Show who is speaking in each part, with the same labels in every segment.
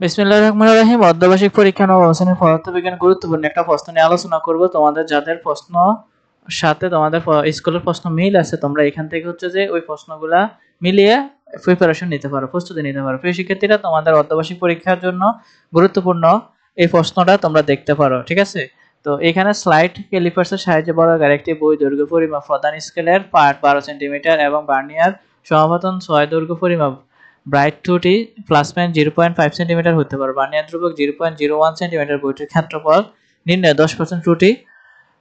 Speaker 1: বিসমিল্লাহির রহমানির রহিম। অর্ধবার্ষিক পরীক্ষা নবম শ্রেণীর পদার্থবিজ্ঞান গুরুত্বপূর্ণ একটা প্রশ্ন নিয়ে আলোচনা করব। তোমাদের যাদের প্রশ্ন সাথে তোমাদের স্কুলের প্রশ্ন মিল আছে, তোমরা এখান থেকে হচ্ছে যে ওই প্রশ্নগুলা মিলিয়ে প্রিপারেশন নিতে পারো, প্রস্তুতি নিতে পারো। প্রিয় শিক্ষার্থীরা, তোমাদের অর্ধবার্ষিক পরীক্ষার জন্য গুরুত্বপূর্ণ এই প্রশ্নটা তোমরা দেখতে পারো, ঠিক আছে? তো এখানে স্লাইড ক্যালিপার্সের সাহায্যে বর্গাকার একটি বই দৈর্ঘ্য পরিমাপ, প্রধান স্কেলের পাঠ 12 সেন্টিমিটার এবং ভার্নিয়ার সমাপতন 6 দৈর্ঘ্য পরিমাপ, ব্রাইট ত্রুটি প্লাস মাইনাস 0.5 সেন্টিমিটার হতে পারে, ভার্নিয়ার ধ্রুবক 0.01 সেন্টিমিটার, বইটির ক্ষেত্রফল নির্ণয়, 10% ত্রুটি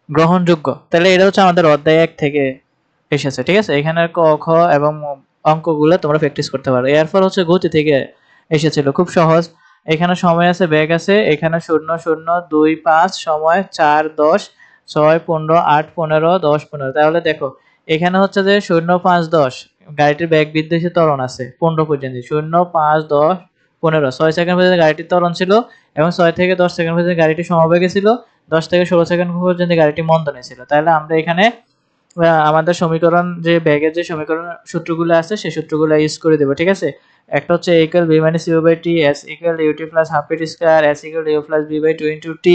Speaker 1: গ্রহণযোগ্য। তাহলে এটা হচ্ছে আমাদের অধ্যায় 1 থেকে এসেছে, ঠিক আছে? এখানে ক খ এবং অঙ্কগুলো তোমরা প্র্যাকটিস করতে পারো। এরপর হচ্ছে গতি থেকে এসেছিল, খুব সহজ। এখানে সময় আছে, বেগ আছে, এখানে 0 0 2 5, সময় 4 10 6 15 8 15 10 15। তাহলে দেখো এখানে হচ্ছে যে 0 5 10 গাড়িটির বেগ বিদ্যুৎ ত্বরণ আছে 15 পর্যন্ত, 0 5 10 15 6 সেকেন্ড পর্যন্ত গাড়িটির ত্বরণ ছিল, এবং 6 থেকে 10 সেকেন্ড পর্যন্ত গাড়িটি সমবেগে ছিল, 10 থেকে 16 সেকেন্ড পর্যন্ত গাড়িটি মন্দনে ছিল। তাহলে আমরা এখানে আমাদের সমীকরণ, যে ব্যাগের যে সমীকরণ সূত্রগুলো আছে সেই সূত্রগুলো ইউজ করে দেবো, ঠিক আছে? একটা হচ্ছে a = b - u / t, s = ut + half t square, s = u + b / 2 * t,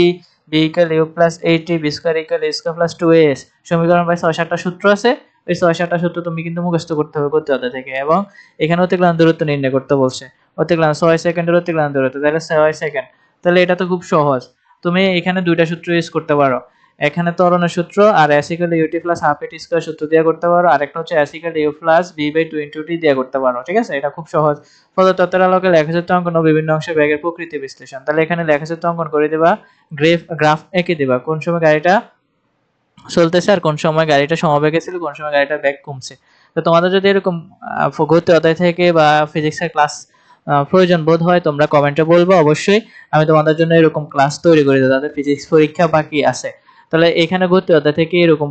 Speaker 1: b = u + 8t, b square = a square + 2as। সমীকরণ বাই 6-7টা সূত্র আছে, ওই 6-7টা সূত্র তুমি কিন্তু মুখস্থ করতে হবে গতি অধ্যায় থেকে। এবং এখানে অতিক্রান্ত দূরত্ব নির্ণয় করতে বলছে। অতিক্রান্ত 6 সেকেন্ডের অতিক্রান্ত দূরত্ব, তাহলে 6 সেকেন্ড। তাহলে এটা তো খুব সহজ, তুমি এখানে দুইটা সূত্র ইউজ করতে পারো। এখানে ত্বরণের সূত্র আর s = ut + half t square সূত্র দিয়ে করতে পারো, আরেকটা হচ্ছে s = u + b / 2 * t দিয়ে করতে পারো, ঠিক আছে? এটা খুব সহজ। পদার্থের আলোকে লেখচিত্র অঙ্কন ও বিভিন্ন অংশে ব্যাগের প্রকৃতি বিশ্লেষণ। তাহলে এখানে লেখচিত্র অঙ্কন করে দিবা, গ্রাফ এঁকে দিবা, কোন সময় গাড়িটা চলতেছে আর কোন সময় গাড়িটা সমবেগে ছিল, কোন সময় গাড়িটার বেগ কমছে। তো তোমাদের যদি এরকম গতি অধ্যায় থেকে বা ফিজিক্সের ক্লাস প্রয়োজন বোধ হয়, তোমরা কমেন্টে বলবো, অবশ্যই আমি তোমাদের জন্য এরকম ক্লাস তৈরি করে দেবো। তাদের ফিজিক্স পরীক্ষা বাকি আছে, তাহলে এখানে গতি অধ্যায় থেকে এরকম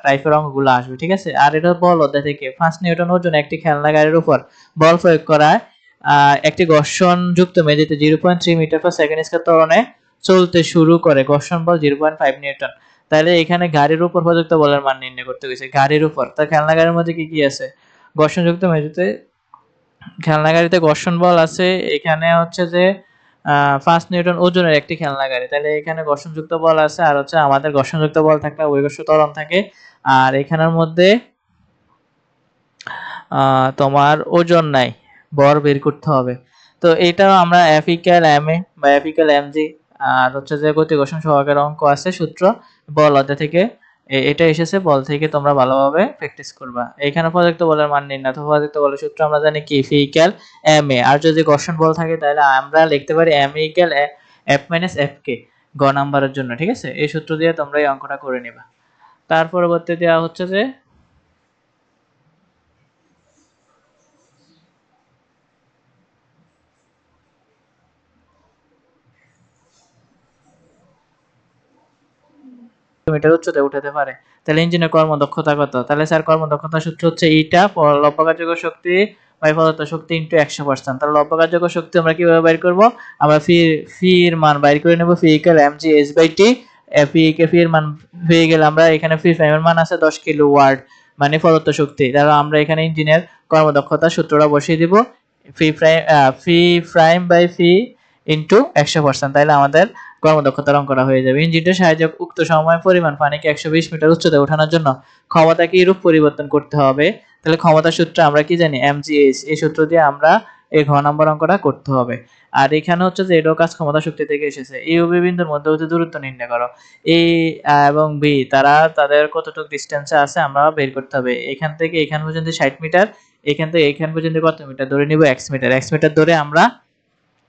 Speaker 1: টাইপের অঙ্কগুলো আসবে, ঠিক আছে? আর এটা বল অধ্যায় থেকে 5 নিউটন ওজন একটি খেলনা গাড়ির উপর বল প্রয়োগ করায় একটি ঘর্ষণযুক্ত মেঝেতে 0.3 মিটার/সেকেন্ড ত্বরণে চলতে শুরু করে, ঘর্ষণ বল 0.5 নিউটন। তাহলে এখানে গাড়ির উপর প্রযুক্ত বলের মান নির্ণয় করতে গেছে, গাড়ির উপর। তা খেলনা গাড়ির মধ্যে কি কি আছে? ঘর্ষণযুক্ত মেঝেতে খেলনা গাড়িতে ঘর্ষণ বল আছে, এখানে হচ্ছে যে 5 নিউটন ওজনের একটি খেলনা গাড়ি, তাহলে এখানে ঘর্ষণযুক্ত বল আছে, আর হচ্ছে আমাদের ঘর্ষণযুক্ত বল থাকলে অভিঘর্ষ ত্বরণ থাকে। আর এখানের মধ্যে তোমার ওজন নাই, বর বের করতে হবে। তো এটাও আমরা F = ma বা F = mg। আর হচ্ছে যে গতি ঘর্ষণ সহগের অঙ্ক আছে, সূত্র বল অধ্যায় থেকে এটা এসেছে, বল থেকে তোমরা ভালোভাবে প্র্যাকটিস করবা। এখানে প্রযুক্ত বলের মান নির্ণয়, তো প্রযুক্ত বলের সূত্র আমরা জানি কি, F = ma। আর যদি ঘর্ষণ বল থাকে তাহলে আমরা লিখতে পারি ma = F - Fk, গ নাম্বারের জন্য, ঠিক আছে? এই সূত্র দিয়ে তোমরা এই অঙ্কটা করে নিবা। তার পরবর্তী দেওয়া হচ্ছে যে মিটার উচ্চতায় উঠাতে পারে। তাহলে ইঞ্জিনের কর্মদক্ষতা কত? তাহলে স্যার কর্মদক্ষতার সূত্র হচ্ছে ইটা লব্ধ কার্যকর শক্তি বাই পদার্থ শক্তি ইনটু 100%। তাহলে লব্ধ কার্যকর শক্তি আমরা কিভাবে বের করব? আমরা ফির মান বাইর করে নেব, ফি = mg h/t। ফির মান পেয়ে গেলে আমরা এখানে ফি প্রাইমের মান আছে 10 কিলো ওয়াট, মানে পদার্থ শক্তি। তাহলে আমরা এখানে ইঞ্জিনের কর্মদক্ষতার সূত্রটা বসিয়ে দিব, ফি প্রাইম বাই ফি ইনটু 100%। তাহলে আমাদের কর্মদক্ষতার অঙ্কটা হয়ে যাবে। ইঞ্জিনটির সাহায্যে উক্ত সময় পরিমাণ পানিকে 120 মিটার উচ্চতায় ওঠানোর জন্য ক্ষমতাকে এরূপ পরিবর্তন করতে হবে। তাহলে ক্ষমতার সূত্র আমরা কি জানি? mgh। এই সূত্র দিয়ে আমরা এই ঘ নম্বর অঙ্কটা করতে হবে। আর এখানে হচ্ছে যে এটাও কাজ ক্ষমতা শক্তি থেকে এসেছে। এই ও বি বিন্দুর মধ্যবর্তী দূরত্ব নির্ণয় করো। এ এবং বি তারা তাদের কতটুকু ডিসটেন্সে আছে আমরা বের করতে হবে। এখান থেকে এখান পর্যন্ত 60 মিটার, এখান থেকে এখান পর্যন্ত কত মিটার ধরে নিব? x metre. x মিটার ধরে আমরা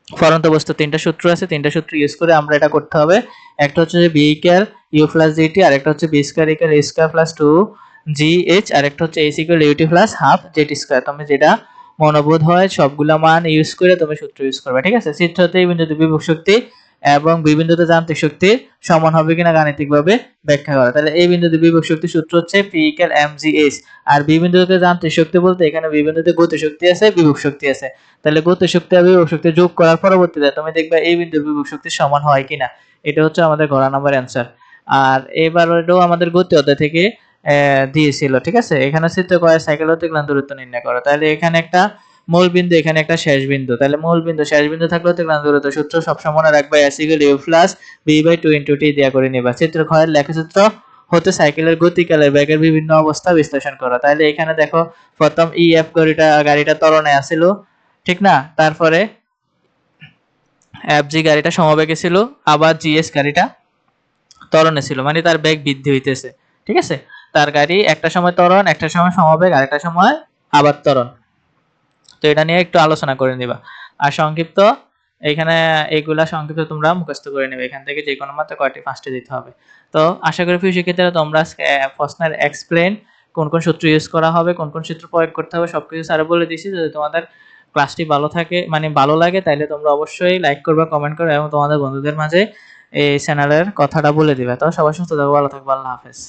Speaker 1: ফরন্ত বস্তু তিনটা সূত্র আছে, তিনটা সূত্র ইউজ করে আমরা এটা করতে হবে। একটা হচ্ছে যে b = u + gt, আর একটা হচ্ছে b² = a² + 2gh, আর একটা হচ্ছে h = ut + half zt²। তুমি যেটা মনোবোধ হয় সবগুলা মান ইউজ করে তুমি সূত্র ইউজ করবে, ঠিক আছে? চিত্রতে এই বিন্দুতে বিভব শক্তি এবং বি বিন্দুতে যান্ত্রিক শক্তির সমান হবে কিনা গাণিতিকভাবে ব্যাখ্যা করা। তাহলে এই বিন্দুতে বিভব শক্তি সূত্র হচ্ছে P = mgh, আর বি বিন্দুতে যান্ত্রিক শক্তি বলতে এখানে বি বিন্দুতে গতি শক্তি আছে, বিভব শক্তি আছে। তাহলে গতি শক্তি আর বিভব শক্তি যোগ করার পরবর্তীতে তুমি দেখবে এই বিন্দুর বিভব শক্তি সমান হয় কিনা। এটা হচ্ছে আমাদের ঘ নাম্বার অ্যানসার। আর এবার এটাও আমাদের গতি অধ্যায় থেকে দিয়েছিল, ঠিক আছে? এখানে চিত্র করা সাইকেল অতিক্রান্ত দূরত্ব নির্ণয় করো। তাহলে এখানে একটা মূল বিন্দু এখানে একটা শেষ বিন্দু, তাহলে মূল বিন্দু শেষ বিন্দু থাকলে অতিক্রান্ত দূরত্ব সূত্র সবসময় মনে রাখবা s = u + v/2 * t দিয়া করে নিবা। চিত্র খ এর লেখচিত্র হতে সাইকেলের গতিকালের বেগের বিভিন্ন অবস্থা বিশ্লেষণ করো। তাহলে এখানে দেখো প্রথম EF গাড়িটা ত্বরণে আছিল, ঠিক না? তারপরে FG গাড়িটা সমবেগে ছিল, আবার GS গাড়িটা ত্বরণে ছিল, মানে তার বেগ বৃদ্ধি হইতেছে, ঠিক আছে? তার গাড়ি একটা সময় ত্বরণ, একটা সময় সমবেগ, আরেকটা সময় আবার ত্বরণ। তো এটা নিয়ে একটু আলোচনা করে নিবা। আর সংক্ষিপ্ত এখানে এইগুলা সংক্ষিপ্ত তোমরা মুখস্থ করে নেবে, এখান থেকে যে কোনো মাত্র কয়টি 5টি দিতে হবে। তো আশা করি প্রিয় শিক্ষার্থীরা তোমরা প্রশ্নের এক্সপ্লেন কোন কোন সূত্র ইউজ করা হবে, কোন কোন সূত্র প্রয়োগ করতে হবে সবকিছু স্যার বলে দিয়েছি। যদি তোমাদের ক্লাসটি ভালো থাকে, মানে ভালো লাগে, তাহলে তোমরা অবশ্যই লাইক করবে, কমেন্ট করবে এবং তোমাদের বন্ধুদের মাঝে এই চ্যানেলের কথাটা বলে দিবে। তো সবাই সুস্থ থাকো, ভালো থাকবে, আল্লাহ হাফেজ।